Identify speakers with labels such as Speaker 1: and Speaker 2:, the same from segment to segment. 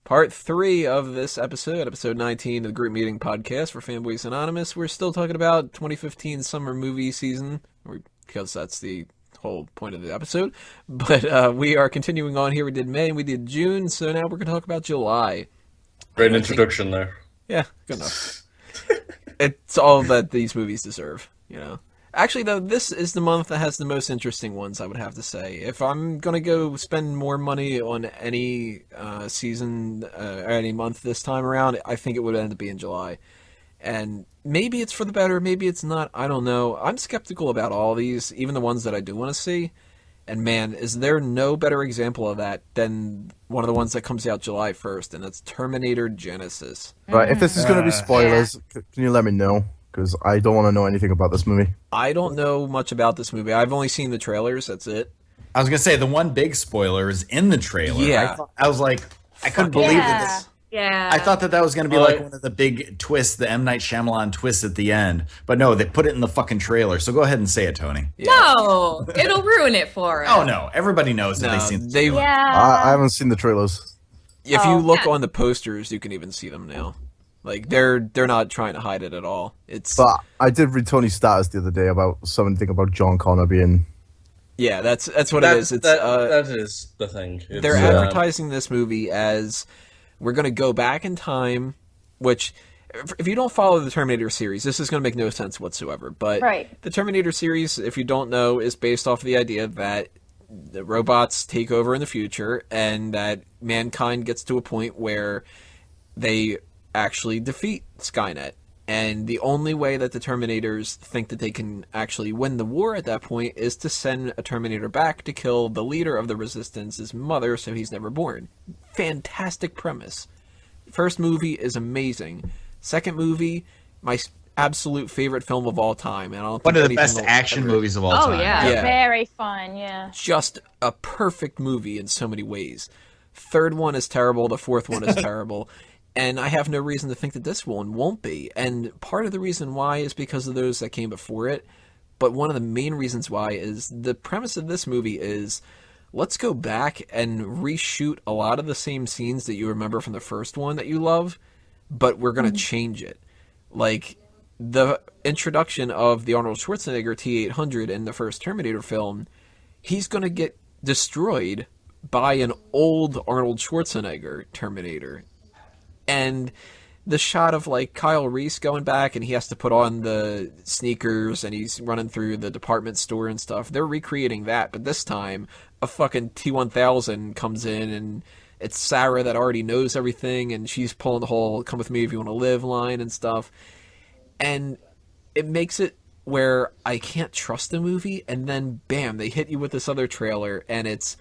Speaker 1: Part 3 of this episode 19 of the Group Meeting Podcast for Fanboys Anonymous. We're still talking about 2015 summer movie season, because that's the whole point of the episode. But we are continuing on here. We did May and we did June, so now we're going to talk about July.
Speaker 2: Great introduction there.
Speaker 1: Yeah, good enough. It's all that these movies deserve, you know. Actually, though, this is the month that has the most interesting ones, I would have to say. If I'm going to go spend more money on any season or any month this time around, I think it would end up being July. And maybe it's for the better, maybe it's not, I don't know. I'm skeptical about all these, even the ones that I do want to see. And man, is there no better example of that than one of the ones that comes out July 1st, and that's Terminator Genisys.
Speaker 3: Right, if this is going to be spoilers, can you let me know? Because I don't want to know anything about this movie.
Speaker 1: I don't know much about this movie. I've only seen the trailers, that's it.
Speaker 4: I was going to say, the one big spoiler is in the trailer.
Speaker 1: Yeah.
Speaker 4: I was like, I couldn't believe this.
Speaker 5: Yeah.
Speaker 4: I thought that was going to be like one of the big twists, the M. Night Shyamalan twists at the end. But no, they put it in the fucking trailer. So go ahead and say it, Tony.
Speaker 1: Yeah.
Speaker 5: No, it'll ruin it for us.
Speaker 4: Oh, no. Everybody knows that they've seen the trailer.
Speaker 3: I haven't seen the trailers.
Speaker 1: If you look on the posters, you can even see them now. Like, they're not trying to hide it at all.
Speaker 3: But I did read Tony's status the other day about something about John Connor being...
Speaker 1: Yeah, that's what it is.
Speaker 2: That is the thing.
Speaker 1: They're advertising this movie as we're going to go back in time, which, if you don't follow the Terminator series, this is going to make no sense whatsoever. But the Terminator series, if you don't know, is based off of the idea that the robots take over in the future and that mankind gets to a point where they actually defeat Skynet. And the only way that the Terminators think that they can actually win the war at that point is to send a Terminator back to kill the leader of the Resistance's mother so he's never born. Fantastic premise. First movie is amazing. Second movie, my absolute favorite film of all time. And I don't
Speaker 4: one
Speaker 1: think
Speaker 4: of the best action movies of all time.
Speaker 5: Oh, yeah.
Speaker 6: Very fun, yeah.
Speaker 1: Just a perfect movie in so many ways. Third one is terrible. The fourth one is terrible. And I have no reason to think that this one won't be. And part of the reason why is because of those that came before it. But one of the main reasons why is the premise of this movie is let's go back and reshoot a lot of the same scenes that you remember from the first one that you love, but we're going to change it. Like the introduction of the Arnold Schwarzenegger T-800 in the first Terminator film, he's going to get destroyed by an old Arnold Schwarzenegger Terminator. And the shot of, like, Kyle Reese going back and he has to put on the sneakers and he's running through the department store and stuff, they're recreating that. But this time, a fucking T-1000 comes in and it's Sarah that already knows everything and she's pulling the whole come with me if you want to live line and stuff. And it makes it where I can't trust the movie, and then, bam, they hit you with this other trailer and it's...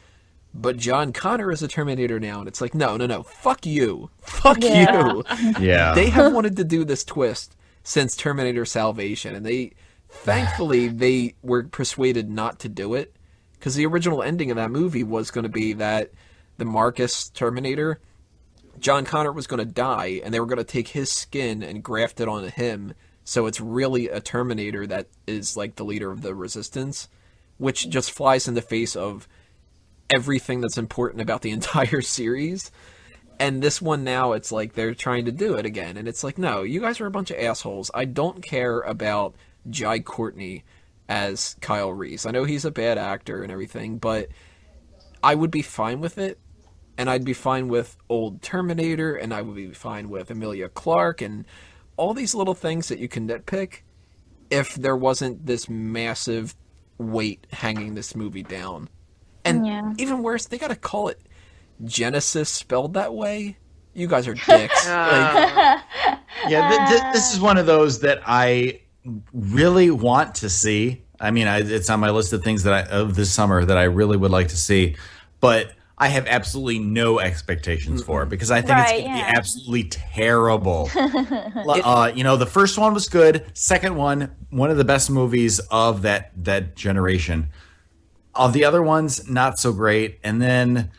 Speaker 1: But John Connor is a Terminator now, and it's like, no, fuck you. Fuck you.
Speaker 4: Yeah.
Speaker 1: They have wanted to do this twist since Terminator Salvation, and thankfully, they were persuaded not to do it, because the original ending of that movie was going to be that the Marcus Terminator, John Connor was going to die, and they were going to take his skin and graft it onto him, so it's really a Terminator that is like the leader of the Resistance, which just flies in the face of everything that's important about the entire series. And this one now, it's like they're trying to do it again, and it's like, no, you guys are a bunch of assholes. I don't care about Jai Courtney as Kyle Reese. I know he's a bad actor and everything, but I would be fine with it, and I'd be fine with old Terminator, and I would be fine with Emilia Clarke and all these little things that you can nitpick if there wasn't this massive weight hanging this movie down. And even worse, they gotta call it Genisys spelled that way. You guys are dicks.
Speaker 4: This is one of those that I really want to see. I mean, it's on my list of things of this summer that I really would like to see, but I have absolutely no expectations for it because I think it's going to be absolutely terrible. The first one was good. Second one of the best movies of that generation. Of the other ones, not so great. And then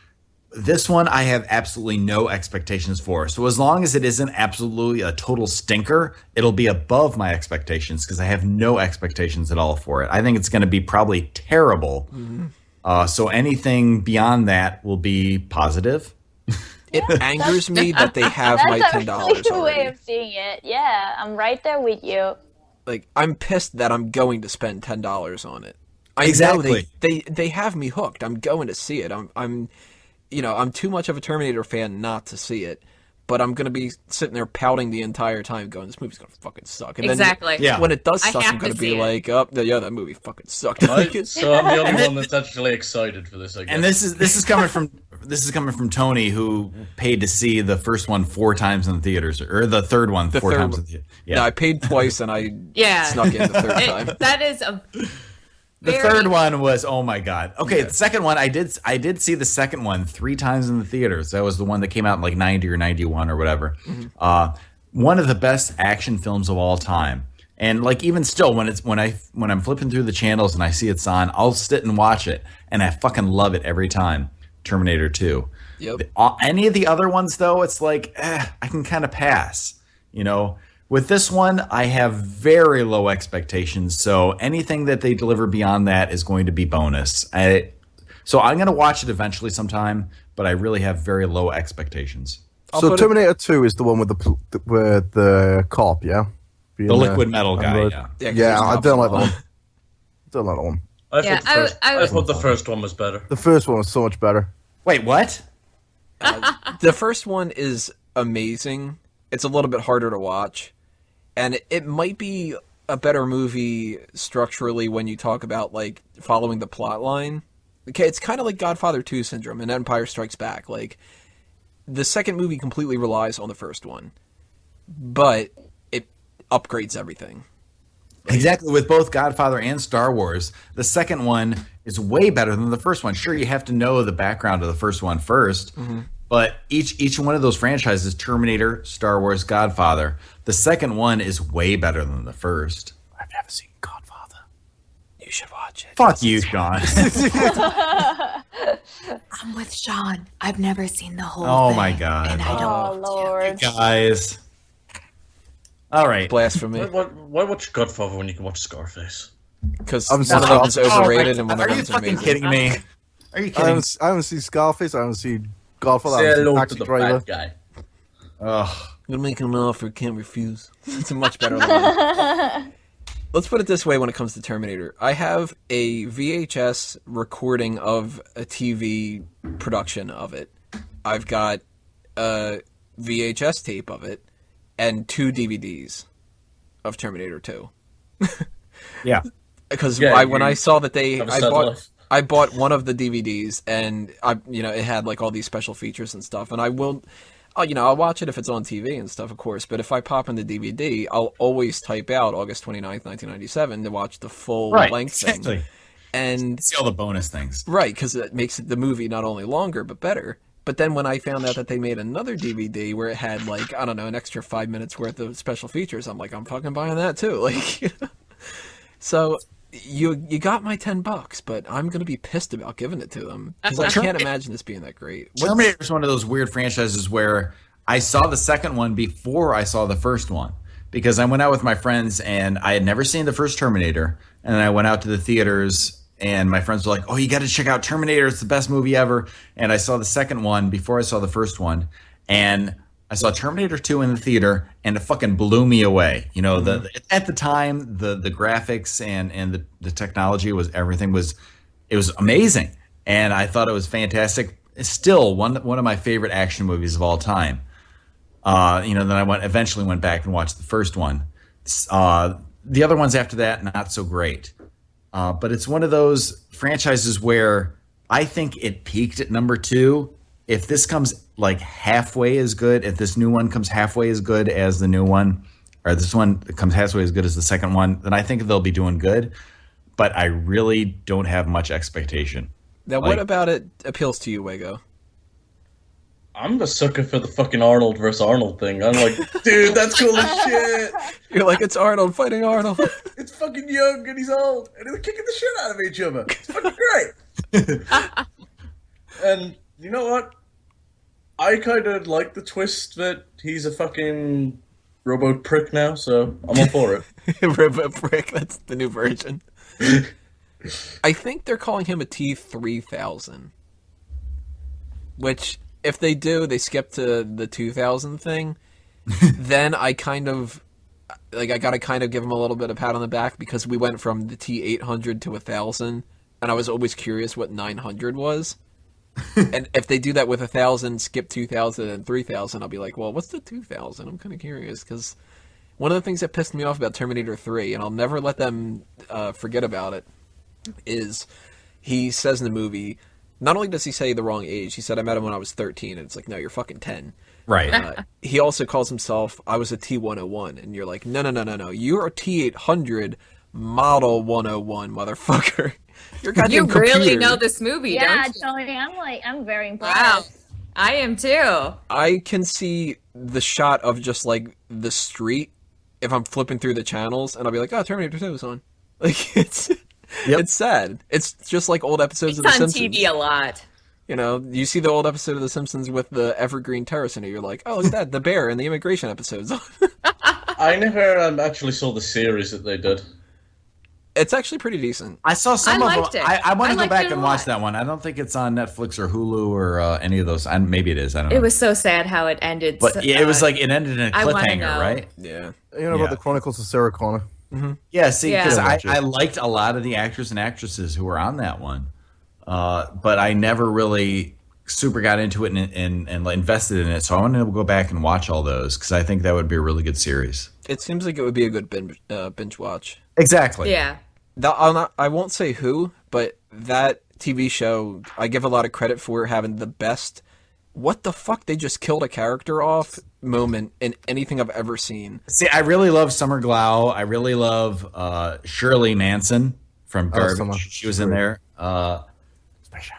Speaker 4: this one, I have absolutely no expectations for. So as long as it isn't absolutely a total stinker, it'll be above my expectations because I have no expectations at all for it. I think it's going to be probably terrible. So anything beyond that will be positive.
Speaker 1: It angers me that they have my
Speaker 6: That's
Speaker 1: $10
Speaker 6: a really good way
Speaker 1: already.
Speaker 6: of seeing it. Yeah, I'm right there with you.
Speaker 1: Like, I'm pissed that I'm going to spend $10 on it. I
Speaker 4: Exactly.
Speaker 1: know they have me hooked. I'm going to see it. I'm too much of a Terminator fan not to see it. But I'm going to be sitting there pouting the entire time going, this movie's going to fucking suck. And
Speaker 5: Exactly.
Speaker 1: then when it does
Speaker 5: I
Speaker 1: suck,
Speaker 5: have
Speaker 1: I'm going
Speaker 5: to
Speaker 1: to be
Speaker 5: see it.
Speaker 1: like, oh, yeah, that movie fucking sucked.
Speaker 2: So I'm
Speaker 1: Like,
Speaker 2: the only one that's actually excited for this, I guess.
Speaker 4: And this is coming from Tony, who paid to see the first one 4 times in the theaters, or the third one
Speaker 1: The
Speaker 4: 4
Speaker 1: third
Speaker 4: times
Speaker 1: one.
Speaker 4: in the theater.
Speaker 1: yeah, I paid twice and I
Speaker 5: Yeah.
Speaker 1: snuck in the third time.
Speaker 5: That is a
Speaker 4: The
Speaker 5: very-
Speaker 4: third one was, oh my god. Okay,
Speaker 1: Yeah.
Speaker 4: the second one, I did see the second one 3 times in the theaters. That was the one that came out in like 90 or 91 or whatever. One of the best action films of all time. And like even still, when I'm flipping through the channels and I see it's on, I'll sit and watch it, and I fucking love it every time. Terminator 2.
Speaker 1: Yep.
Speaker 4: Any of the other ones though, it's like I can kind of pass. With this one, I have very low expectations, so anything that they deliver beyond that is going to be bonus. So I'm going to watch it eventually sometime, but I really have very low expectations.
Speaker 3: So Terminator 2 is the one with the cop, yeah?
Speaker 4: The liquid metal guy,
Speaker 3: road.
Speaker 4: yeah.
Speaker 3: Yeah, I don't like that one. Don't like that one.
Speaker 5: Yeah,
Speaker 2: I thought the first one was better.
Speaker 3: The first one was so much better.
Speaker 4: Wait, what?
Speaker 1: The first one is amazing. It's a little bit harder to watch. And it might be a better movie structurally when you talk about, like, following the plot line. Okay, it's kind of like Godfather 2 syndrome and Empire Strikes Back. Like, the second movie completely relies on the first one. But it upgrades everything.
Speaker 4: Exactly, with both Godfather and Star Wars, the second one is way better than the first one. Sure, you have to know the background of the first one first, but each one of those franchises, Terminator, Star Wars, Godfather, the second one is way better than the first.
Speaker 3: I've never seen Godfather.
Speaker 1: You should watch it.
Speaker 4: Fuck you, Sean.
Speaker 7: I'm with Shaun. I've never seen the whole
Speaker 4: Oh
Speaker 7: thing.
Speaker 4: my God.
Speaker 7: And I don't
Speaker 6: Oh, Lord.
Speaker 4: Guys. All right.
Speaker 1: Blasphemy.
Speaker 2: Why watch Godfather when you can watch Scarface?
Speaker 1: Because
Speaker 3: I'm
Speaker 1: one
Speaker 3: so
Speaker 1: of them is
Speaker 3: sorry.
Speaker 1: overrated and one of
Speaker 4: Are
Speaker 1: them
Speaker 4: you
Speaker 1: is
Speaker 4: fucking
Speaker 1: amazing.
Speaker 4: kidding me? Are you
Speaker 3: I
Speaker 4: kidding?
Speaker 3: haven't seen Scarface, I haven't seen Godfather, I
Speaker 2: Say
Speaker 3: haven't
Speaker 2: hello
Speaker 3: seen
Speaker 2: to
Speaker 3: Taxi
Speaker 2: the
Speaker 3: Driver.
Speaker 2: bad guy.
Speaker 4: Ugh.
Speaker 1: I'm gonna make him an offer, can't refuse. It's a much better line. Let's put it this way when it comes to Terminator. I have a VHS recording of a TV production of it. I've got a VHS tape of it and 2 DVDs of Terminator 2.
Speaker 4: Yeah.
Speaker 1: Because
Speaker 2: Yeah,
Speaker 1: when I saw that
Speaker 2: have a sad life.
Speaker 1: I bought one of the DVDs and it had like all these special features and stuff, and I'll watch it if it's on TV and stuff, of course, but if I pop in the DVD, I'll always type out August 29th, 1997 to watch the full length
Speaker 4: exactly.
Speaker 1: thing. And
Speaker 4: See all the bonus things.
Speaker 1: right, because it makes the movie not only longer but better. But then when I found out that they made another DVD where it had like, I don't know, an extra 5 minutes worth of special features, I'm like, I'm fucking buying that too. Like, so you got my $10, but I'm gonna be pissed about giving it to them because I can't imagine this being that great.
Speaker 4: Terminator is one of those weird franchises where I saw the second one before I saw the first one, because I went out with my friends and I had never seen the first Terminator, and I went out to the theaters and my friends were like, "Oh, you got to check out Terminator, it's the best movie ever." And I saw the second one before I saw the first one, and I saw Terminator 2 in the theater, and it fucking blew me away. At the time, the graphics and the technology was amazing, and I thought it was fantastic. It's still one of my favorite action movies of all time. Then I eventually went back and watched the first one. The other ones after that, not so great. But it's one of those franchises where I think it peaked at number 2. If this comes like halfway as good, if this new one comes halfway as good as the new one, or this one comes halfway as good as the second one, then I think they'll be doing good. But I really don't have much expectation.
Speaker 1: Now, what about it appeals to you, Wago?
Speaker 2: I'm a sucker for the fucking Arnold versus Arnold thing. I'm like, dude, that's cool as shit.
Speaker 1: You're like, it's Arnold fighting Arnold.
Speaker 2: It's fucking young and he's old, and they're kicking the shit out of each other. It's fucking great. And you know what? I kind of like the twist that he's a fucking robot prick now, so I'm all for it.
Speaker 1: Robot Prick, that's the new version. I think they're calling him a T3000, which if they do, they skip to the 2000 thing, then I kind of I gotta kind of give them a little bit of pat on the back because we went from the T800 to 1000, and I was always curious what 900 was. And if they do that with 1000, skip 2000 and 3000, I'll be like, well, what's the 2000? I'm kind of curious because one of the things that pissed me off about Terminator 3, and I'll never let them forget about it, is he says in the movie, not only does he say the wrong age, he said, I met him when I was 13, and it's like, no, you're fucking 10.
Speaker 4: Right.
Speaker 1: He also calls himself, I was a T101, and you're like, no, you're a T800 model 101, motherfucker. You're
Speaker 5: You
Speaker 1: goddamn
Speaker 5: really
Speaker 1: computer.
Speaker 5: know this movie,
Speaker 6: Yeah,
Speaker 5: don't you?
Speaker 6: Tony, I'm very impressed.
Speaker 5: Wow. I am too.
Speaker 1: I can see the shot of just like the street if I'm flipping through the channels, and I'll be like, oh, Terminator 2 is on. Like, it's sad. It's just like old episodes of The
Speaker 5: It's on
Speaker 1: Simpsons.
Speaker 5: TV a lot.
Speaker 1: You know, you see the old episode of The Simpsons with the Evergreen Terrace in it, you're like, oh, look at that, the bear in the immigration episodes.
Speaker 2: I never actually saw the series that they did.
Speaker 1: It's actually pretty decent.
Speaker 4: I saw some
Speaker 5: I
Speaker 4: of
Speaker 5: liked
Speaker 4: them.
Speaker 5: it.
Speaker 4: I want
Speaker 5: I
Speaker 4: to go
Speaker 5: liked
Speaker 4: back
Speaker 5: it a
Speaker 4: and watch
Speaker 5: lot.
Speaker 4: that one. I don't think it's on Netflix or Hulu or any of those. Maybe it is. I don't know.
Speaker 5: It was so sad how it ended.
Speaker 4: But yeah, it was like it ended in a
Speaker 5: I wanna
Speaker 4: cliffhanger,
Speaker 5: know.
Speaker 4: right?
Speaker 1: Yeah.
Speaker 3: You know about the Chronicles of Sarah Connor?
Speaker 4: Yeah, see, because
Speaker 5: Yeah.
Speaker 4: I liked a lot of the actors and actresses who were on that one, but I never really super got into it and invested in it. So I want to go back and watch all those because I think that would be a really good series.
Speaker 1: It seems like it would be a good binge watch.
Speaker 4: Exactly.
Speaker 5: Yeah.
Speaker 1: I won't say who, but that TV show, I give a lot of credit for having the best, what the fuck, they just killed a character off moment in anything I've ever seen.
Speaker 4: See, I really love Summer Glau. I really love Shirley Manson from Garbage.
Speaker 3: Summer.
Speaker 4: She was in there.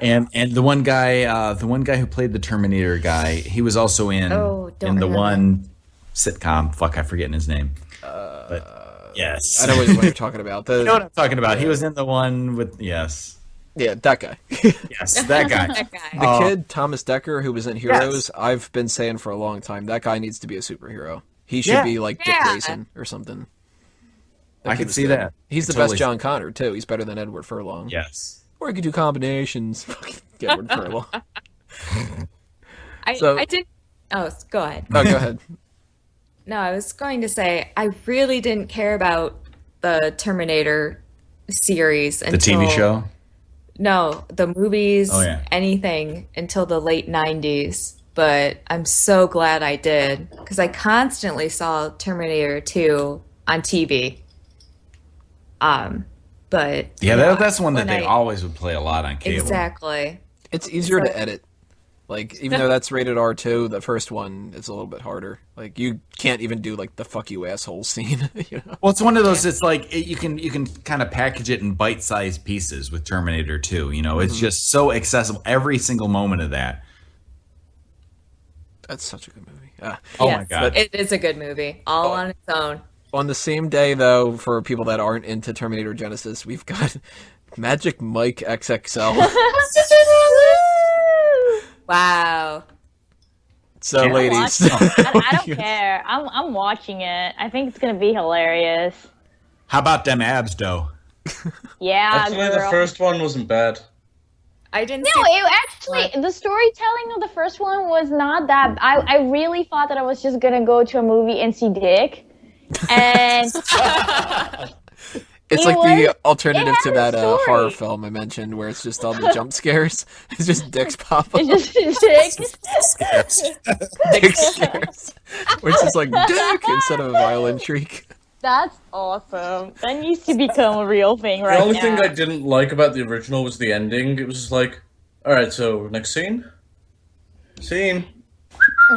Speaker 4: And the one guy who played the Terminator guy, he was also in
Speaker 5: Oh, don't
Speaker 4: the
Speaker 5: remember.
Speaker 4: one sitcom. Fuck, I'm forgetting his name. But yes,
Speaker 1: I know what you're talking about.
Speaker 4: you know what I'm talking about. He was in the one with yes,
Speaker 1: That guy.
Speaker 4: yes, that guy.
Speaker 5: That guy.
Speaker 1: The kid, Thomas Dekker, who was in Heroes, I've been saying for a long time, that guy needs to be a superhero. He should
Speaker 4: Yeah.
Speaker 1: be like Dick
Speaker 5: Yeah.
Speaker 1: Grayson or something. That
Speaker 4: I
Speaker 1: kid
Speaker 4: can
Speaker 1: was
Speaker 4: see
Speaker 1: good.
Speaker 4: that.
Speaker 1: He's the
Speaker 4: Totally
Speaker 1: best John Connor, too. He's better than Edward Furlong.
Speaker 4: Yes.
Speaker 1: Or he could do combinations. Fucking Edward Furlong.
Speaker 5: I did. Oh, go ahead.
Speaker 1: Oh, go ahead.
Speaker 5: No, I was going to say I really didn't care about the Terminator series
Speaker 4: The
Speaker 5: until
Speaker 4: TV show.
Speaker 5: No, the movies,
Speaker 4: Oh, yeah.
Speaker 5: anything until the late 90s. But I'm so glad I did because I constantly saw Terminator 2 on TV. But
Speaker 4: Yeah,
Speaker 5: you know,
Speaker 4: that's one that
Speaker 5: when
Speaker 4: they
Speaker 5: I-
Speaker 4: always would play a lot on cable.
Speaker 5: Exactly.
Speaker 1: It's easier to edit. Like, even though that's rated R2, the first one is a little bit harder. Like, you can't even do, like, the fuck you asshole scene, you know?
Speaker 4: Well, it's one of those. It's like you can kind of package it in bite-sized pieces with Terminator 2. You know, it's just so accessible. Every single moment of that.
Speaker 1: That's such a good movie.
Speaker 4: Oh
Speaker 5: Yes,
Speaker 4: my god!
Speaker 5: It is a good movie, all on its own.
Speaker 1: On the same day, though, for people that aren't into Terminator Genisys, we've got Magic Mike XXL.
Speaker 5: Wow.
Speaker 1: So,
Speaker 4: Yeah.
Speaker 1: ladies,
Speaker 6: I don't care. I'm watching it. I think it's gonna be hilarious.
Speaker 4: How about them abs, though?
Speaker 6: Yeah,
Speaker 2: Actually, the
Speaker 6: girl.
Speaker 2: first one wasn't bad.
Speaker 5: I didn't
Speaker 6: No,
Speaker 5: see
Speaker 6: it actually the storytelling of the first one was not that. I really thought that I was just gonna go to a movie and see Dick, and
Speaker 1: it's
Speaker 6: It
Speaker 1: like the
Speaker 6: was-
Speaker 1: alternative
Speaker 6: it
Speaker 1: to
Speaker 6: had
Speaker 1: that
Speaker 6: a story.
Speaker 1: horror film I mentioned where it's just all the jump scares. It's just dicks pop up.
Speaker 6: it's just Dick.
Speaker 1: Dick scares. Where it's just like dick instead of a violin shriek.
Speaker 6: That's awesome. That needs to become a real thing
Speaker 2: The
Speaker 6: right
Speaker 2: only
Speaker 6: now.
Speaker 2: thing I didn't like about the original was the ending. It was just like, alright, so next scene? Scene.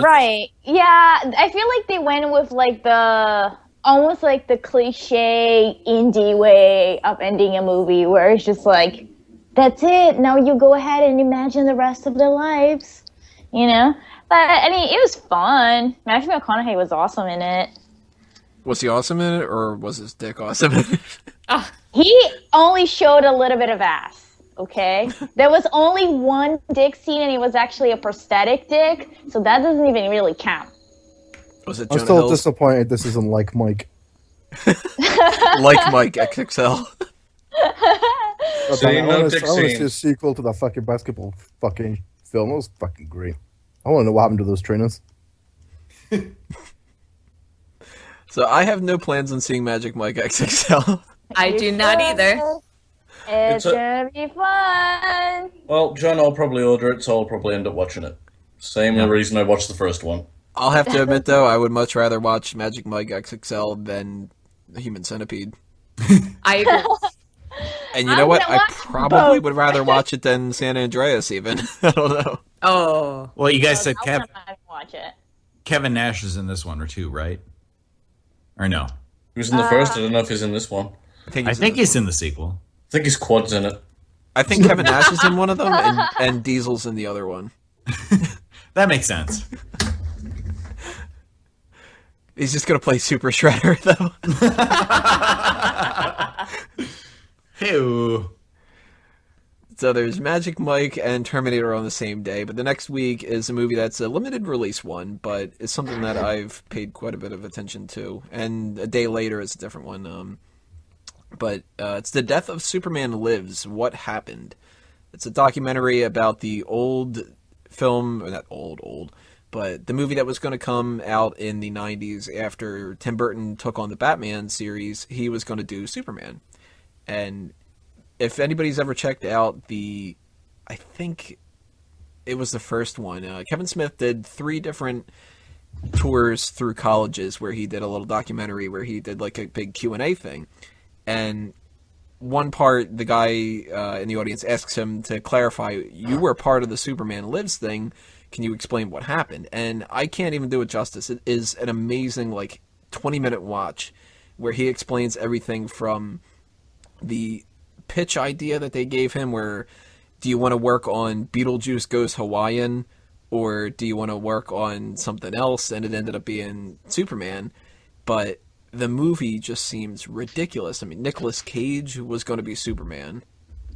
Speaker 6: Right. Yeah, I feel like they went with like the almost like the cliche indie way of ending a movie where it's just like, that's it. Now you go ahead and imagine the rest of their lives. You know? But I mean, it was fun. Matthew McConaughey was awesome in it.
Speaker 1: Was he awesome in it, or was his dick awesome in it?
Speaker 6: He only showed a little bit of ass. Okay? There was only one dick scene and it was actually a prosthetic dick, so that doesn't even really count.
Speaker 1: Was it
Speaker 3: I'm
Speaker 1: Jonah
Speaker 3: still
Speaker 1: Hill's
Speaker 3: disappointed this isn't like Mike.
Speaker 1: like Mike XXL?
Speaker 3: But
Speaker 2: See,
Speaker 3: I
Speaker 2: no
Speaker 3: want
Speaker 2: dick
Speaker 3: to see a
Speaker 2: scenes.
Speaker 3: sequel to that fucking basketball fucking film. It was fucking great. I want to know what happened to those trainers.
Speaker 1: So I have no plans on seeing Magic Mike XXL.
Speaker 5: I do not either.
Speaker 6: It's gonna be fun.
Speaker 2: Well, John, I'll probably order it, so I'll probably end up watching it. Same reason I watched the first one.
Speaker 1: I'll have to admit, though, I would much rather watch Magic Mike XXL than Human Centipede.
Speaker 5: I agree.
Speaker 1: And you know what? I probably would rather watch it than San Andreas, even. I don't know.
Speaker 5: Oh.
Speaker 4: Well, you guys said
Speaker 6: I wanna watch it.
Speaker 4: Kevin Nash is in this one or two, right? Or no?
Speaker 2: He was in the first, I don't know if he's in this one.
Speaker 1: I think
Speaker 4: he's in the sequel.
Speaker 2: I think his quad's in it.
Speaker 1: I think Kevin Nash is in one of them, and Diesel's in the other one.
Speaker 4: That makes sense.
Speaker 1: He's just going to play Super Shredder, though.
Speaker 4: Ew.
Speaker 1: So there's Magic Mike and Terminator on the same day, but the next week is a movie that's a limited release one, but it's something that I've paid quite a bit of attention to. And a day later is a different one. But it's The Death of Superman Lives, What Happened. It's a documentary about the old film, or not old, but the movie that was going to come out in the 90s after Tim Burton took on the Batman series. He was going to do Superman. And if anybody's ever checked out I think it was the first one, Kevin Smith did 3 different tours through colleges where he did a little documentary where he did like a big Q&A thing. And one part, the guy in the audience asks him to clarify, you were part of the Superman Lives thing. Can you explain what happened? And I can't even do it justice. It is an amazing, 20-minute watch where he explains everything from the pitch idea that they gave him where, do you want to work on Beetlejuice Goes Hawaiian or do you want to work on something else? And it ended up being Superman. But the movie just seems ridiculous. I mean, Nicolas Cage was going to be Superman.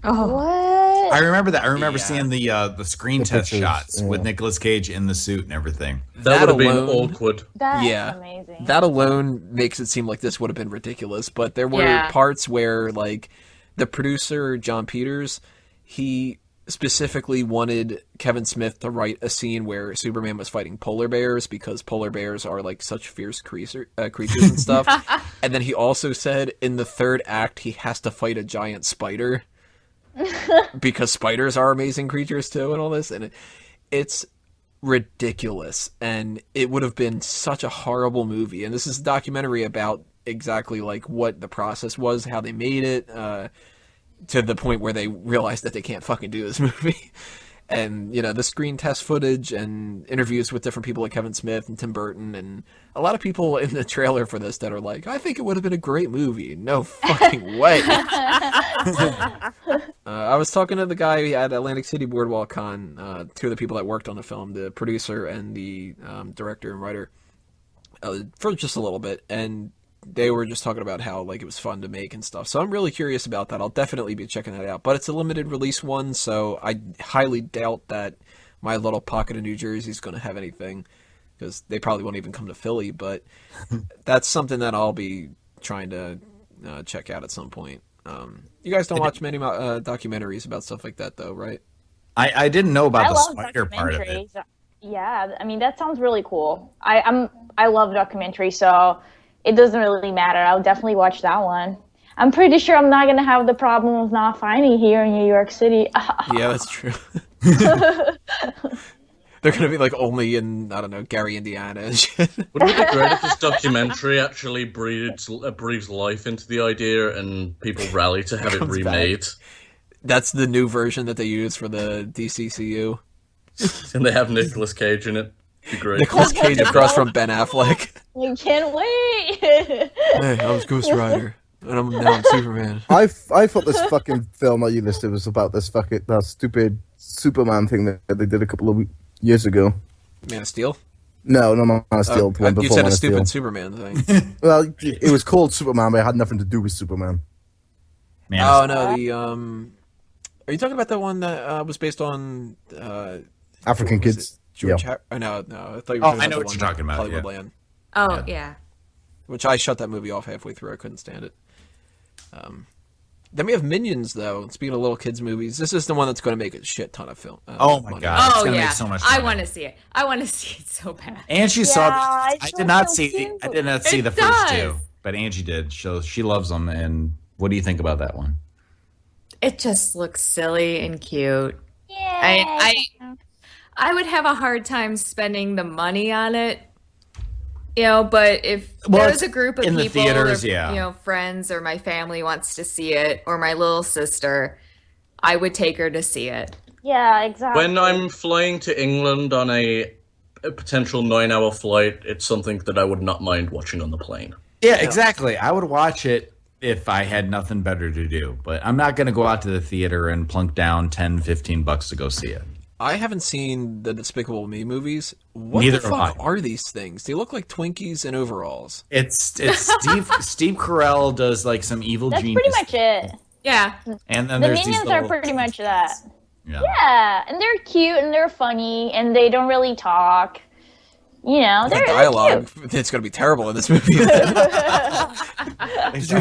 Speaker 5: Oh.
Speaker 6: What?
Speaker 4: I remember that. I remember seeing the screen test
Speaker 3: pictures,
Speaker 4: shots
Speaker 3: yeah.
Speaker 4: with Nicolas Cage in the suit and everything.
Speaker 2: That would have been
Speaker 1: alone-
Speaker 2: awkward.
Speaker 6: That's
Speaker 1: Yeah.
Speaker 6: amazing.
Speaker 1: That alone makes it seem like this would have been ridiculous. But there were parts where, the producer, John Peters, he specifically wanted Kevin Smith to write a scene where Superman was fighting polar bears because polar bears are such fierce creatures and stuff. And then he also said in the third act he has to fight a giant spider because spiders are amazing creatures too and all this. And it's ridiculous. And it would have been such a horrible movie. And this is a documentary about exactly what the process was, how they made it, to the point where they realized that they can't fucking do this movie. And, the screen test footage and interviews with different people like Kevin Smith and Tim Burton and a lot of people in the trailer for this that are like, I think it would have been a great movie. No fucking way. I was talking to the guy at Atlantic City Boardwalk Con, 2 of the people that worked on the film, the producer and the director and writer, for just a little bit. And they were just talking about how it was fun to make and stuff. So I'm really curious about that. I'll definitely be checking that out. But it's a limited release one, so I highly doubt that my little pocket of New Jersey is going to have anything because they probably won't even come to Philly. But that's something that I'll be trying to check out at some point. You guys don't watch many documentaries about stuff like that, though, right?
Speaker 4: I didn't know about
Speaker 6: I
Speaker 4: the
Speaker 6: love
Speaker 4: spider part of it.
Speaker 6: documentaries. Yeah, I mean that sounds really cool. I love documentaries, so it doesn't really matter. I'll definitely watch that one. I'm pretty sure I'm not gonna have the problem of not finding here in New York City.
Speaker 1: Yeah, that's true. They're gonna be only in, I don't know, Gary, Indiana and shit.
Speaker 2: Wouldn't it be great if this documentary actually breathes life into the idea and people rally to have it
Speaker 1: Comes
Speaker 2: remade?
Speaker 1: That's the new version that they use for the DCCU.
Speaker 2: And they have Nicolas Cage in it. It'd be great.
Speaker 1: Nicolas Cage across from Ben Affleck.
Speaker 6: I can't wait.
Speaker 1: Hey, I was Ghost Rider, and now I'm Superman.
Speaker 3: I thought this fucking film that you listed was about that stupid Superman thing that they did a couple of years ago.
Speaker 1: Man of Steel?
Speaker 3: No, Man of Steel. The one
Speaker 1: You
Speaker 3: before
Speaker 1: said
Speaker 3: Man
Speaker 1: a
Speaker 3: of Steel.
Speaker 1: stupid Superman thing.
Speaker 3: Well, it was called Superman, but it had nothing to do with Superman.
Speaker 4: Man,
Speaker 1: Oh no, are you talking about the one that was based on
Speaker 3: African
Speaker 1: was
Speaker 3: Kids.
Speaker 1: it George?
Speaker 3: Yeah.
Speaker 1: No. I thought you were
Speaker 4: Oh,
Speaker 1: talking
Speaker 4: I
Speaker 1: about
Speaker 4: know
Speaker 1: the
Speaker 4: what
Speaker 1: one
Speaker 4: you're talking about,
Speaker 1: Hollywood
Speaker 4: yeah.
Speaker 1: Land,
Speaker 5: Oh, yeah.
Speaker 1: which I shut that movie off halfway through. I couldn't stand it. Then we have Minions, though. Speaking of little kids movies, this is the one that's going to make a shit ton of film.
Speaker 4: Oh my
Speaker 1: money.
Speaker 4: god! It's
Speaker 5: Oh
Speaker 4: gonna
Speaker 5: yeah,
Speaker 4: make so much
Speaker 5: I
Speaker 4: money.
Speaker 5: want to see it. I want to see it so bad.
Speaker 4: Angie saw.
Speaker 6: Yeah,
Speaker 4: I
Speaker 6: it's
Speaker 4: did not
Speaker 6: so
Speaker 4: see.
Speaker 6: cute.
Speaker 4: I did not see
Speaker 5: It
Speaker 4: the first two,
Speaker 5: does.
Speaker 4: but Angie did. So she loves them. And what do you think about that one?
Speaker 5: It just looks silly and cute.
Speaker 6: Yeah.
Speaker 5: I would have a hard time spending the money on it. But if
Speaker 4: Well,
Speaker 5: there's a group of
Speaker 4: in the
Speaker 5: people,
Speaker 4: theaters,
Speaker 5: or,
Speaker 4: yeah.
Speaker 5: friends or my family wants to see it, or my little sister, I would take her to see it.
Speaker 6: Yeah, exactly.
Speaker 2: When I'm flying to England on a potential 9-hour flight, it's something that I would not mind watching on the plane.
Speaker 4: Yeah, exactly. I would watch it if I had nothing better to do, but I'm not going to go out to the theater and plunk down $10-15 to go see it.
Speaker 1: I haven't seen the Despicable Me movies. What
Speaker 4: Neither
Speaker 1: the
Speaker 4: have
Speaker 1: fuck
Speaker 4: I.
Speaker 1: are these things? They look like Twinkies in overalls.
Speaker 4: It's Steve Carell does like some evil
Speaker 6: That's
Speaker 4: genius,
Speaker 6: pretty much it.
Speaker 5: Yeah.
Speaker 4: and then
Speaker 6: The
Speaker 4: there's these
Speaker 6: minions
Speaker 4: little,
Speaker 6: are pretty much that.
Speaker 4: yeah.
Speaker 6: Yeah, and they're cute and they're funny and they don't really talk.
Speaker 1: The
Speaker 6: They're
Speaker 1: dialogue,
Speaker 6: cute.
Speaker 1: it's going to be terrible in this movie. I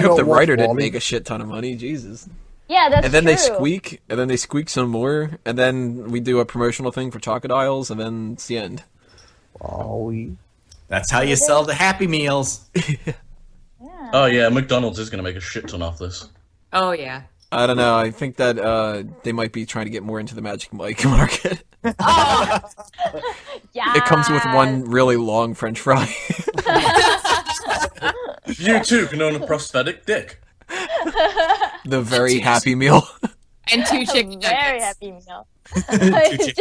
Speaker 1: hope the writer didn't make a shit ton of money. Jesus.
Speaker 6: Yeah, that's
Speaker 1: And then
Speaker 6: true.
Speaker 1: they squeak, and then they squeak some more, and then we do a promotional thing for Chocodiles, and then it's the end.
Speaker 4: That's how you sell the Happy Meals.
Speaker 2: Oh yeah, McDonald's is going to make a shit ton off this.
Speaker 5: Oh yeah.
Speaker 1: I don't know. I think that they might be trying to get more into the Magic Mike market.
Speaker 6: Yeah.
Speaker 1: It comes with one really long French fry.
Speaker 2: You too can own a prosthetic dick.
Speaker 1: The very Happy Meal.
Speaker 5: And 2 chicken nuggets.
Speaker 6: Very happy meal.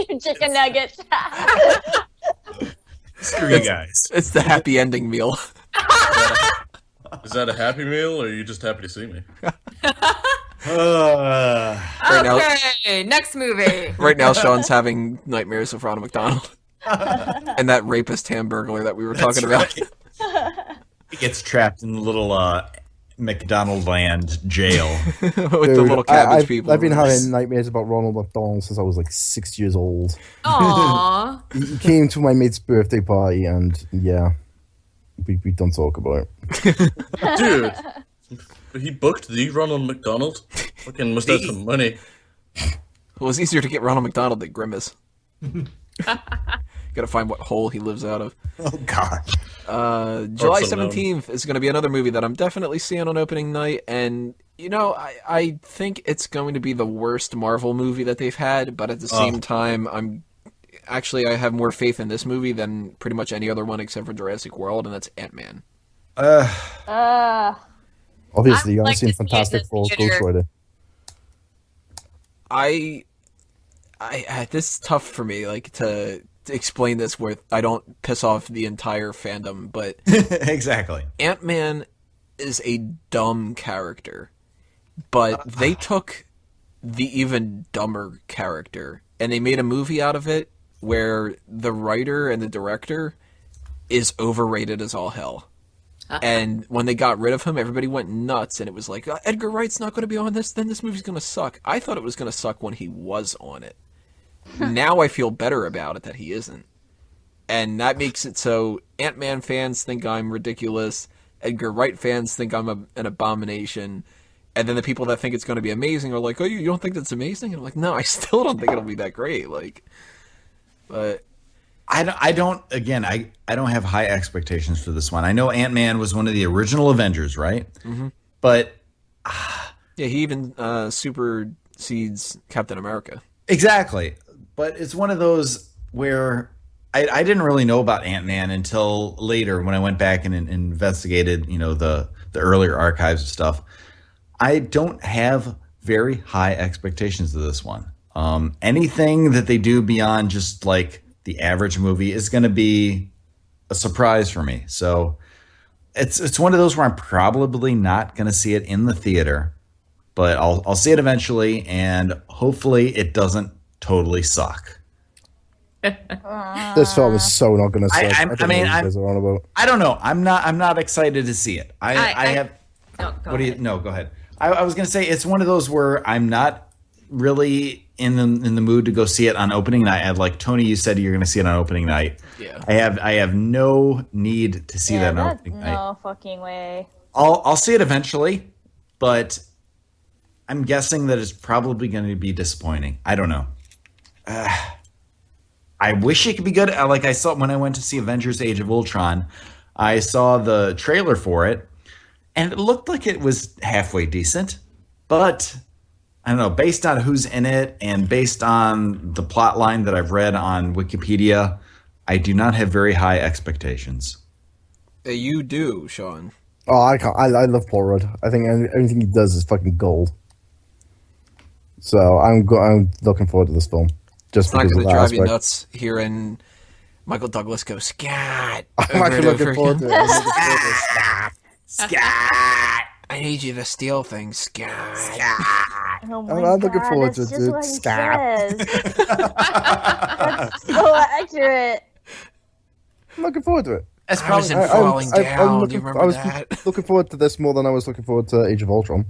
Speaker 4: Two
Speaker 6: Chicken nuggets.
Speaker 4: Screw you guys.
Speaker 1: It's the happy ending meal.
Speaker 2: Is that a happy meal, or are you just happy to see me?
Speaker 1: Right now-
Speaker 5: Okay, next movie.
Speaker 1: Right now, Sean's having nightmares of Ronald McDonald. And that rapist hamburglar that we were talking about.
Speaker 4: He gets trapped in the little McDonald land jail.
Speaker 1: With the little cabbage people.
Speaker 3: I've been having nightmares about Ronald McDonald since I was like 6 years old.
Speaker 5: Aww.
Speaker 3: He came to my mate's birthday party, and yeah, we don't talk about it.
Speaker 2: Dude, he booked the Ronald McDonald. Fucking must have some money.
Speaker 1: It was easier to get Ronald McDonald than Grimace. Gotta find what hole he lives out of.
Speaker 4: Oh God.
Speaker 1: July
Speaker 2: Also known.
Speaker 1: 17th is going to be another movie that I'm definitely seeing on opening night, and I think it's going to be the worst Marvel movie that they've had, but at the same time, I have more faith in this movie than pretty much any other one except for Jurassic World, and that's Ant-Man.
Speaker 3: Obviously, you
Speaker 5: I'd
Speaker 3: haven't
Speaker 5: like
Speaker 3: seen
Speaker 5: to see it in
Speaker 3: Fantastic
Speaker 5: the
Speaker 3: Four:
Speaker 5: theater.
Speaker 3: Ghost Rider.
Speaker 1: I this is tough for me, like to explain this where I don't piss off the entire fandom, but
Speaker 4: Exactly.
Speaker 1: Ant-Man is a dumb character, but they took the even dumber character and they made a movie out of it where the writer and the director is overrated as all hell. And when they got rid of him, everybody went nuts, and it was like, Edgar Wright's not going to be on this, then this movie's going to suck. I thought it was going to suck when he was on it. Now I feel better about it that he isn't. And that makes it so Ant-Man fans think I'm ridiculous, Edgar Wright fans think I'm an abomination, and then the people that think it's going to be amazing are like, oh, you don't think that's amazing? And I'm like, no, I still don't think it'll be that great. But
Speaker 4: I don't have high expectations for this one. I know Ant-Man was one of the original Avengers, right? Mm-hmm. But
Speaker 1: yeah, he even supersedes Captain America.
Speaker 4: exactly. But it's one of those where I didn't really know about Ant-Man until later when I went back and investigated, the earlier archives of stuff. I don't have very high expectations of this one. Anything that they do beyond just like the average movie is going to be a surprise for me. So it's one of those where I'm probably not going to see it in the theater, but I'll see it eventually, and hopefully it doesn't totally suck.
Speaker 3: This film is so not going to suck.
Speaker 4: I
Speaker 3: don't know
Speaker 4: mean,
Speaker 3: what you guys are on about.
Speaker 4: I don't know. I'm not excited to see it. I have.
Speaker 5: No, go
Speaker 4: What do you?
Speaker 5: ahead.
Speaker 4: No, go ahead. I was going to say it's one of those where I'm not really in the mood to go see it on opening night. Like Tony, you said you're going to see it on opening night.
Speaker 1: Yeah.
Speaker 4: I have no need to see that on opening night.
Speaker 6: No fucking way.
Speaker 4: I'll see it eventually, but I'm guessing that it's probably going to be disappointing. I don't know. I wish it could be good. Like I saw when I went to see Avengers: Age of Ultron, I saw the trailer for it, and it looked like it was halfway decent. But I don't know, based on who's in it and based on the plot line that I've read on Wikipedia, I do not have very high expectations.
Speaker 1: You do, Shaun.
Speaker 3: Oh, I can't. I love Paul Rudd. I think anything he does is fucking gold. So I'm looking forward to this film. Just
Speaker 1: It's not
Speaker 3: because
Speaker 1: going
Speaker 3: of
Speaker 1: to
Speaker 3: that
Speaker 1: drive you
Speaker 3: aspect.
Speaker 1: nuts hearing Michael Douglas go scat.
Speaker 3: I'm actually looking forward to it. I'm looking forward to it.
Speaker 1: Scat. I need you to steal things, scat.
Speaker 6: Oh
Speaker 3: I'm looking forward
Speaker 6: that's
Speaker 3: to
Speaker 6: just
Speaker 3: it.
Speaker 6: what he
Speaker 3: Scat.
Speaker 6: says. That's so accurate.
Speaker 3: I'm looking forward to it.
Speaker 4: That's
Speaker 1: I was in Falling Down. Do you remember that?
Speaker 3: Looking forward to this more than I was looking forward to Age of Ultron.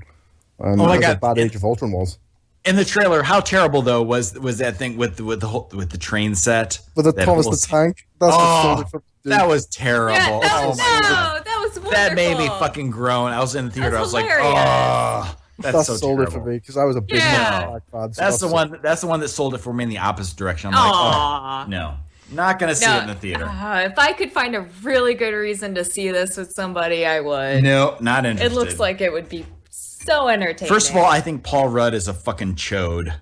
Speaker 4: Oh my
Speaker 3: How
Speaker 4: God.
Speaker 3: bad Age of Ultron was.
Speaker 4: In the trailer, how terrible though was that thing with the train set?
Speaker 3: But the
Speaker 4: That
Speaker 3: Thomas
Speaker 4: whole
Speaker 3: the Tank. That's what sold it for, dude.
Speaker 4: that was terrible.
Speaker 5: Yeah,
Speaker 4: Oh my God.
Speaker 5: that was wonderful.
Speaker 4: That made me fucking groan. I was in the theater. I was like,
Speaker 5: hilarious.
Speaker 4: oh, that's so
Speaker 3: sold
Speaker 4: terrible.
Speaker 3: it for me because I was a big
Speaker 5: Yeah.
Speaker 3: Tank fan. So
Speaker 4: That's the one. That's the one that sold it for me in the opposite direction. I'm like,
Speaker 5: Aw.
Speaker 4: oh, no, not gonna see it in the theater.
Speaker 5: If I could find a really good reason to see this with somebody, I would.
Speaker 4: No, not interested.
Speaker 5: It looks like it would be so entertaining.
Speaker 4: First of all, I think Paul Rudd is a fucking chode.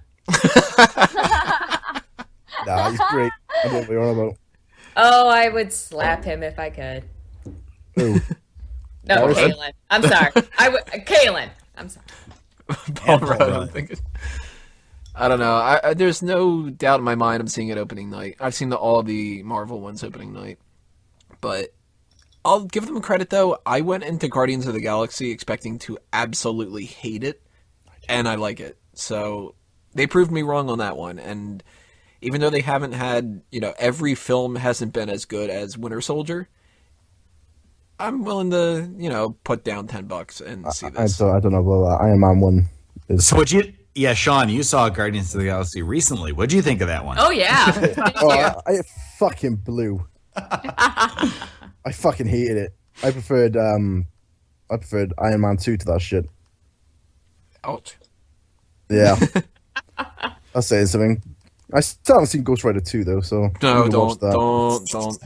Speaker 3: Nah, he's great. I don't know what you're on about.
Speaker 5: oh, I would slap him if I could.
Speaker 3: Ooh.
Speaker 5: No,
Speaker 3: Harrison?
Speaker 5: Calen. I'm sorry. Calen. I'm sorry.
Speaker 1: Paul
Speaker 4: Paul
Speaker 1: Rudd,
Speaker 4: Rudd.
Speaker 1: I'm thinking. I don't know. There's no doubt in my mind I'm seeing it opening night. I've seen all the Marvel ones opening night. But I'll give them credit, though. I went into Guardians of the Galaxy expecting to absolutely hate it, and I like it. So they proved me wrong on that one. And even though they haven't had, every film hasn't been as good as Winter Soldier, I'm willing to, put down $10 and see this.
Speaker 3: I don't know about that. Iron Man 1 is...
Speaker 4: So would you? Yeah, Shaun, you saw Guardians of the Galaxy recently. What'd you think of that one?
Speaker 5: Oh, yeah. Thank
Speaker 3: Oh,
Speaker 5: you.
Speaker 3: I fucking blew. I fucking hated it. I preferred Iron Man 2 to that shit.
Speaker 1: Ouch.
Speaker 3: Yeah. I'll say something. I still haven't seen Ghost Rider 2 though, so
Speaker 1: No,
Speaker 3: I'm gonna watch
Speaker 1: don't.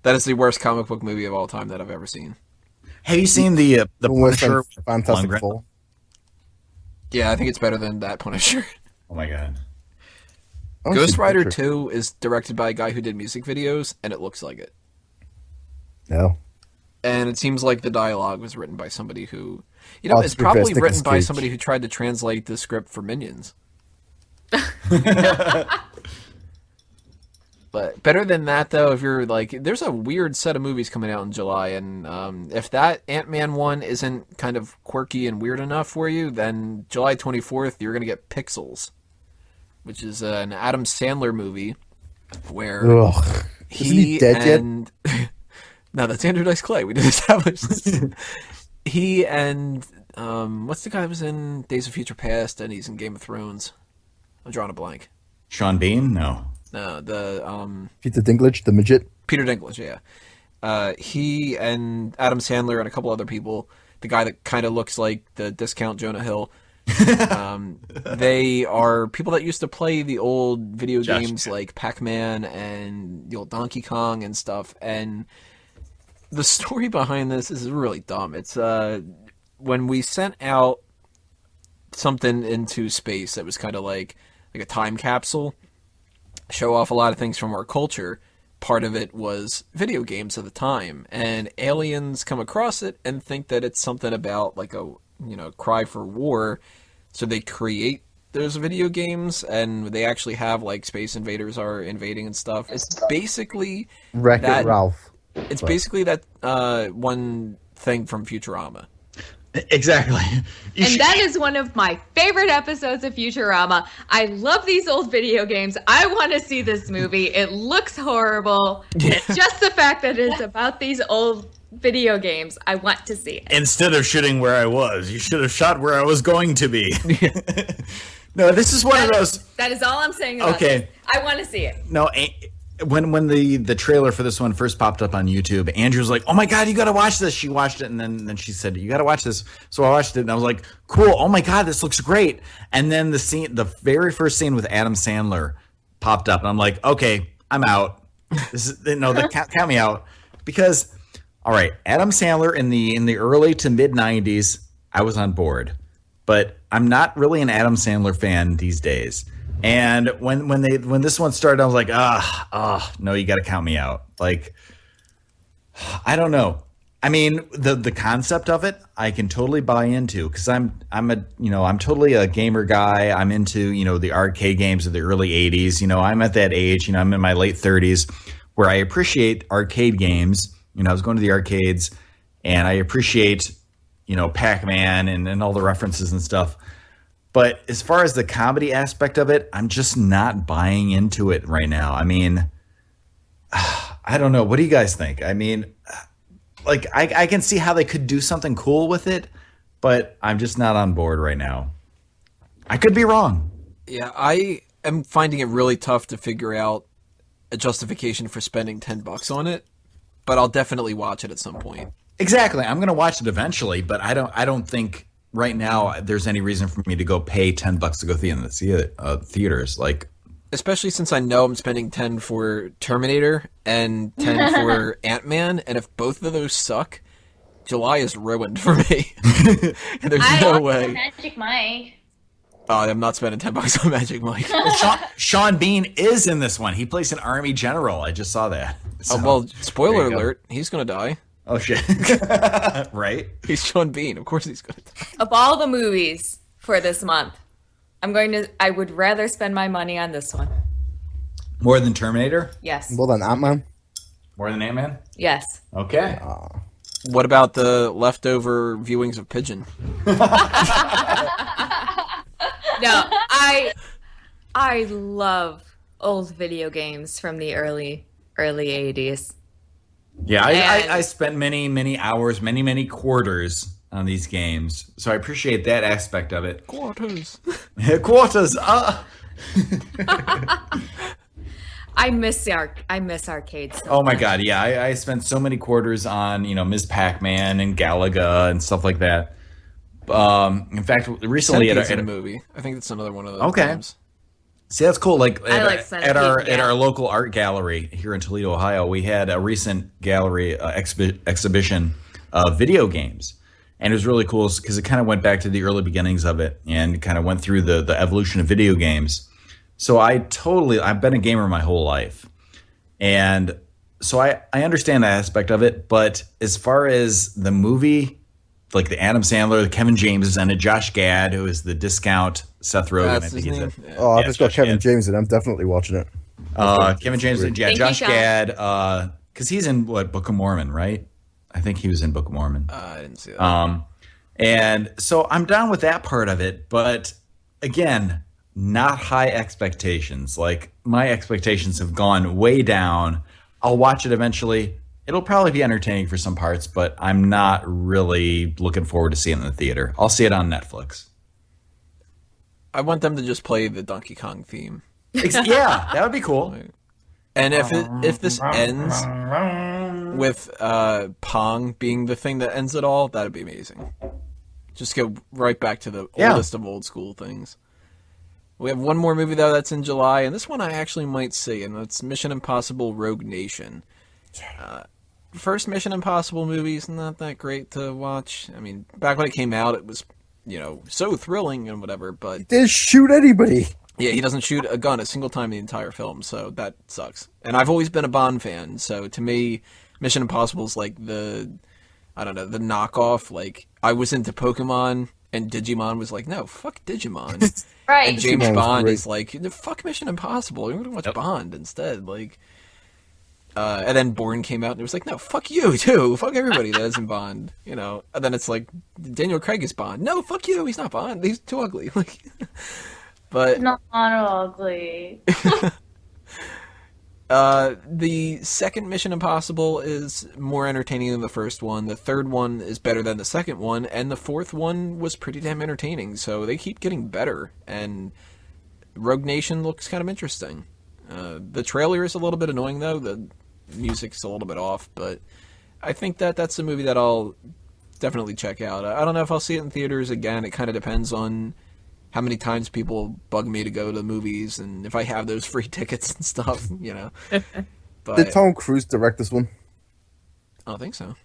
Speaker 1: That is the worst comic book movie of all time that I've ever seen.
Speaker 4: Have you seen the
Speaker 3: Worse than
Speaker 4: Punisher?
Speaker 3: Fantastic
Speaker 4: Lundgren?
Speaker 3: Four.
Speaker 1: Yeah, I think it's better than that Punisher.
Speaker 4: Oh my god.
Speaker 3: I wanna
Speaker 1: Ghost
Speaker 3: see
Speaker 1: Rider
Speaker 3: Punisher.
Speaker 1: 2 is directed by a guy who did music videos, and it looks like it.
Speaker 3: No.
Speaker 1: And it seems like the dialogue was written by somebody who...
Speaker 3: Oh,
Speaker 1: it's
Speaker 3: to be fair,
Speaker 1: probably
Speaker 3: it's
Speaker 1: written
Speaker 3: Nicolas
Speaker 1: by
Speaker 3: Cage.
Speaker 1: somebody who tried to translate the script for Minions. But better than that, though, if you're like... There's a weird set of movies coming out in July, and if that Ant-Man one isn't kind of quirky and weird enough for you, then July 24th, you're going to get Pixels, which is an Adam Sandler movie where...
Speaker 3: Ugh. Isn't he dead yet?
Speaker 1: and no, that's Andrew Dice Clay. We did establish this. He and what's the guy that was in Days of Future Past and he's in Game of Thrones? I'm drawing a blank.
Speaker 4: Sean Bean? No.
Speaker 1: No, the
Speaker 3: Peter Dinklage, the midget.
Speaker 1: Peter Dinklage. Yeah, he and Adam Sandler and a couple other people. The guy that kind of looks like the discount Jonah Hill. They are people that used to play the old video games like Pac-Man and the old Donkey Kong and stuff. And the story behind this is really dumb. It's when we sent out something into space that was kind of like a time capsule, show off a lot of things from our culture. Part of it was video games at the time, and aliens come across it and think that it's something about like a cry for war, so they create those video games, and they actually have like Space Invaders are invading and stuff. It's basically
Speaker 3: Wreck-It
Speaker 1: that-
Speaker 3: Ralph.
Speaker 1: It's basically that one thing from Futurama.
Speaker 4: Exactly.
Speaker 5: And that is one of my favorite episodes of Futurama. I love these old video games. I want to see this movie. It looks horrible. Just the fact that it's about these old video games, I want to see it.
Speaker 4: Instead of shooting where I was, you should have shot where I was going to be. No, this is one of those.
Speaker 5: That is all I'm saying about
Speaker 4: Okay.
Speaker 5: this. I want to see it.
Speaker 4: No, when the trailer for this one first popped up on YouTube, Andrew was like, "Oh my God, you got to watch this." She watched it, and then she said, "You got to watch this." So I watched it, and I was like, "Cool! Oh my God, this looks great!" And then the very first scene with Adam Sandler popped up, and I'm like, "Okay, I'm out. This is count me out." Because, all right, Adam Sandler in the early to mid '90s, I was on board, but I'm not really an Adam Sandler fan these days. And when this one started, I was like, no, you got to count me out. Like, I don't know. I mean, the concept of it, I can totally buy into, because I'm totally a gamer guy. I'm into, the arcade games of the early 80s. I'm at that age, I'm in my late 30s where I appreciate arcade games. I was going to the arcades, and I appreciate, Pac-Man and all the references and stuff. But as far as the comedy aspect of it, I'm just not buying into it right now. I mean, I don't know. What do you guys think? I mean, like, I can see how they could do something cool with it, but I'm just not on board right now. I could be wrong.
Speaker 1: Yeah, I am finding it really tough to figure out a justification for spending $10 on it, but I'll definitely watch it at some point.
Speaker 4: Exactly. I'm going to watch it eventually, but I don't think right now there's any reason for me to go pay $10 to go see in the theaters. Like,
Speaker 1: especially since I know I'm spending 10 for Terminator and 10 for Ant-Man, and if both of those suck, July is ruined for me. And there's no way.
Speaker 6: Magic Mike.
Speaker 1: Oh, I'm not spending $10 on Magic Mike.
Speaker 4: Well, Sean Bean is in this one. He plays an army general. I just saw that. So,
Speaker 1: well, spoiler alert, he's going to die.
Speaker 4: Oh, shit. Right?
Speaker 1: He's Sean Bean. Of course he's going to die.
Speaker 5: Of all the movies for this month, I would rather spend my money on this one.
Speaker 4: More than Terminator?
Speaker 5: Yes.
Speaker 3: Well, then Ant-Man.
Speaker 4: More than Ant-Man?
Speaker 5: Yes.
Speaker 4: Okay.
Speaker 1: What about the leftover viewings of Pigeon?
Speaker 5: No, I love old video games from the early 80s.
Speaker 4: Yeah, I spent many hours, many quarters on these games, so I appreciate that aspect of it.
Speaker 1: Quarters.
Speaker 4: Quarters.
Speaker 5: I miss arcades.
Speaker 4: Oh my God, yeah, I spent so many quarters on Ms. Pac-Man and Galaga and stuff like that. In fact, recently at
Speaker 1: a movie, I think that's another one of those.
Speaker 4: Okay.
Speaker 1: Games.
Speaker 4: See, that's cool. Like at
Speaker 5: Centipede,
Speaker 4: our local art gallery here in Toledo, Ohio, we had a recent gallery exhibition of video games, and it was really cool because it kind of went back to the early beginnings of it and kind of went through the evolution of video games. So I've been a gamer my whole life, and so I understand that aspect of it. But as far as the movie, like the Adam Sandler, the Kevin James is in it, Josh Gad, who is the discount Seth Rogen.
Speaker 1: That's his name.
Speaker 3: I've just got Kevin James in. I'm definitely watching it.
Speaker 4: Kevin James, Josh Gad, because he's in Book of Mormon, right? I think he was in Book of Mormon.
Speaker 1: I didn't see that.
Speaker 4: And so I'm down with that part of it, but again, not high expectations. Like, my expectations have gone way down. I'll watch it eventually. It'll probably be entertaining for some parts, but I'm not really looking forward to seeing it in the theater. I'll see it on Netflix.
Speaker 1: I want them to just play the Donkey Kong theme.
Speaker 4: Yeah, that would be cool.
Speaker 1: And if this ends with Pong being the thing that ends it all, that'd be amazing. Just go right back to the oldest of old school things. We have one more movie, though, that's in July, and this one I actually might see, and that's Mission Impossible Rogue Nation. First Mission Impossible movie is not that great to watch. I mean, back when it came out, it was, so thrilling and whatever, but...
Speaker 3: He didn't shoot anybody!
Speaker 1: Yeah, he doesn't shoot a gun a single time in the entire film, so that sucks. And I've always been a Bond fan, so to me, Mission Impossible is like the knockoff. Like, I was into Pokemon, and Digimon was like, no, fuck Digimon.
Speaker 6: Right.
Speaker 1: And James
Speaker 3: Digimon was
Speaker 1: Bond
Speaker 3: great.
Speaker 1: is like, fuck Mission Impossible. We're going to watch Bond instead. Like, and then Bourne came out, and it was like, no, fuck you, too. Fuck everybody that isn't Bond. And then it's like, Daniel Craig is Bond. No, fuck you, he's not Bond. He's too ugly. Like... But
Speaker 6: Not ugly.
Speaker 1: the second Mission Impossible is more entertaining than the first one. The third one is better than the second one, and the fourth one was pretty damn entertaining. So they keep getting better, and Rogue Nation looks kind of interesting. The trailer is a little bit annoying, though. The music's a little bit off, but I think that's a movie that I'll definitely check out. I don't know if I'll see it in theaters again. It kind of depends on how many times people bug me to go to the movies and if I have those free tickets and stuff, you know. But
Speaker 3: Did Tom Cruise direct this one?
Speaker 1: I don't think so.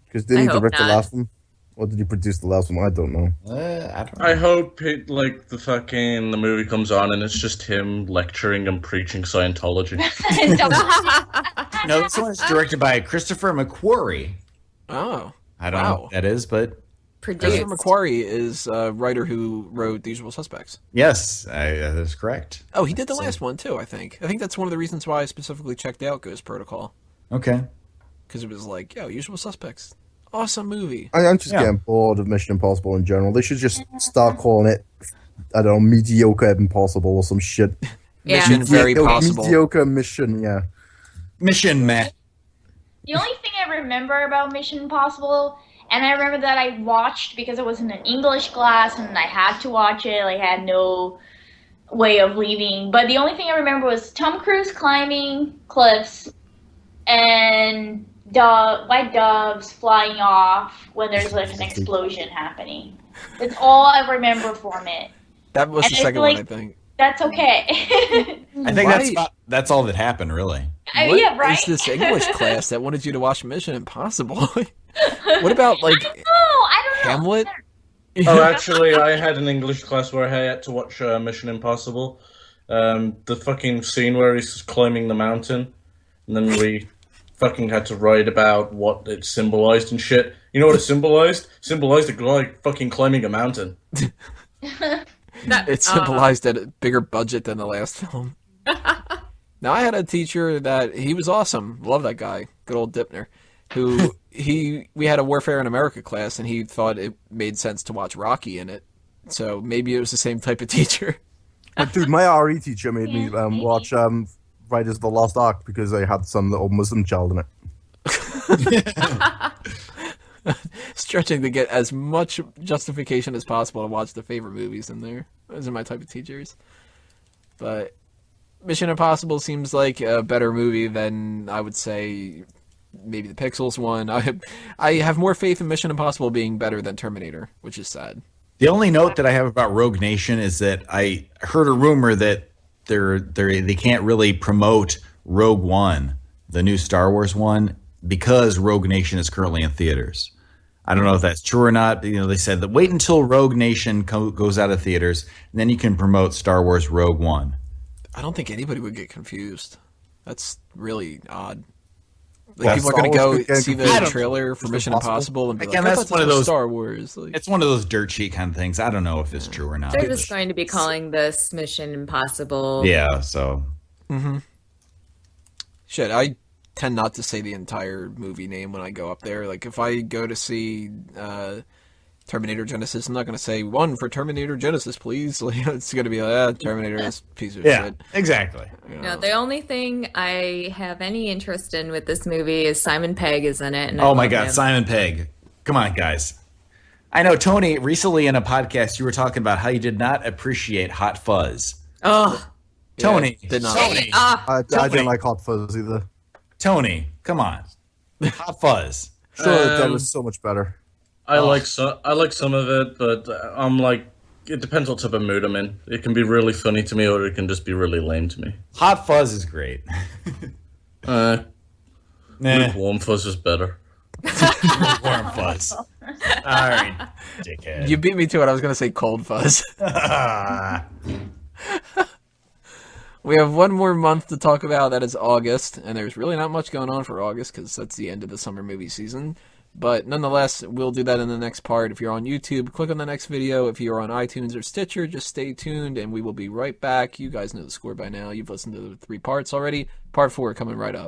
Speaker 3: Because did he
Speaker 7: I hope
Speaker 3: direct the
Speaker 7: not.
Speaker 3: last one? Or did he produce the last one? I don't know.
Speaker 4: I don't know.
Speaker 2: I hope the movie comes on and it's just him lecturing and preaching Scientology.
Speaker 4: No, this one is directed by Christopher McQuarrie.
Speaker 1: Oh.
Speaker 4: I don't know what that is, but
Speaker 1: Christopher
Speaker 7: Produced.
Speaker 1: McQuarrie is a writer who wrote The Usual Suspects.
Speaker 4: yes, that is correct.
Speaker 1: Oh, he did the last one, too, I think. I think that's one of the reasons why I specifically checked out Ghost Protocol.
Speaker 4: Okay.
Speaker 1: Because it was like, yo, Usual Suspects. Awesome movie.
Speaker 3: I'm just getting bored of Mission Impossible in general. They should just start calling it, I don't know, Mediocre Impossible or some shit.
Speaker 7: Yeah.
Speaker 1: Mission Very Possible.
Speaker 3: Mediocre Mission, yeah.
Speaker 4: Mission Matt.
Speaker 6: The only thing I remember about Mission Impossible, and I remember that I watched because it was in an English class and I had to watch it. I had no way of leaving. But the only thing I remember was Tom Cruise climbing cliffs and white doves flying off when there's like an explosion happening. That's all I remember from it.
Speaker 1: That was
Speaker 6: And
Speaker 1: the
Speaker 6: it's
Speaker 1: second
Speaker 6: like-
Speaker 1: one, I think.
Speaker 6: That's okay.
Speaker 4: I think
Speaker 1: Why-
Speaker 4: that's all that happened, really.
Speaker 1: What
Speaker 6: yeah, right.
Speaker 1: is this English class that wanted you to watch Mission Impossible? What about, like,
Speaker 6: I don't know.
Speaker 1: Hamlet?
Speaker 2: Oh, actually, I had an English class where I had to watch Mission Impossible. The fucking scene where he's climbing the mountain, and then we fucking had to write about what it symbolized and shit. You know what it symbolized? Symbolized a guy fucking climbing a mountain.
Speaker 1: It symbolized a bigger budget than the last film. Now, I had a teacher that, he was awesome. Love that guy. Good old Dipner. Who, we had a Warfare in America class, and he thought it made sense to watch Rocky in it. So maybe it was the same type of teacher.
Speaker 3: But dude, my RE teacher made me watch Riders of the Lost Ark because they had some little Muslim child in it.
Speaker 1: Stretching to get as much justification as possible to watch the favorite movies in there. Those are my type of teachers. But Mission Impossible seems like a better movie than, I would say, maybe the Pixels one. I have more faith in Mission Impossible being better than Terminator, which is sad.
Speaker 4: The only note that I have about Rogue Nation is that I heard a rumor that they can't really promote Rogue One, the new Star Wars one, because Rogue Nation is currently in theaters. I don't know if that's true or not. You know, they said that wait until Rogue Nation goes out of theaters, and then you can promote Star Wars Rogue One.
Speaker 1: I don't think anybody would get confused. That's really odd. Like,
Speaker 3: Yeah,
Speaker 1: people are
Speaker 3: Star
Speaker 1: going to
Speaker 3: Wars
Speaker 1: go
Speaker 3: could get
Speaker 1: see the
Speaker 3: confused.
Speaker 1: trailer for Mission Impossible and be
Speaker 4: Again,
Speaker 1: like,
Speaker 4: that's
Speaker 1: that's
Speaker 4: one of those-
Speaker 1: Star Wars. Like,
Speaker 4: It's one of those dirt sheet kind of things. I don't know if it's true or not.
Speaker 7: They're just going to be calling this Mission Impossible.
Speaker 4: Yeah, so
Speaker 1: shit, I tend not to say the entire movie name when I go up there. Like, if I go to see Terminator Genisys, I'm not going to say one for Terminator Genisys, please. Like, it's going to be like, Terminator, this piece of
Speaker 4: yeah,
Speaker 1: shit.
Speaker 4: exactly.
Speaker 1: You know?
Speaker 7: No, the only thing I have any interest in with this movie is Simon Pegg is in it. And I
Speaker 4: Oh my
Speaker 7: love
Speaker 4: God,
Speaker 7: him.
Speaker 4: Simon Pegg. Come on, guys. I know, Tony, recently in a podcast, you were talking about how you did not appreciate Hot Fuzz.
Speaker 7: Oh,
Speaker 4: Tony,
Speaker 1: did not.
Speaker 4: Tony,
Speaker 3: I
Speaker 4: Tony.
Speaker 3: didn't like Hot Fuzz either.
Speaker 4: Tony, come on. Hot Fuzz.
Speaker 3: Sure, that was so much better.
Speaker 2: I like some of it, but I'm like, it depends what type of mood I'm in. It can be really funny to me, or it can just be really lame to me.
Speaker 4: Hot Fuzz is great.
Speaker 2: Nah.
Speaker 4: Nah,
Speaker 2: Warm Fuzz is better.
Speaker 4: warm Fuzz. All right, dickhead.
Speaker 1: You beat me to it. I was going to say Cold Fuzz. We have one more month to talk about. That is August, and there's really not much going on for August because that's the end of the summer movie season. But nonetheless, we'll do that in the next part. If you're on YouTube, click on the next video. If you're on iTunes or Stitcher, just stay tuned, and we will be right back. You guys know the score by now. You've listened to the 3 parts already. Part 4 coming right up.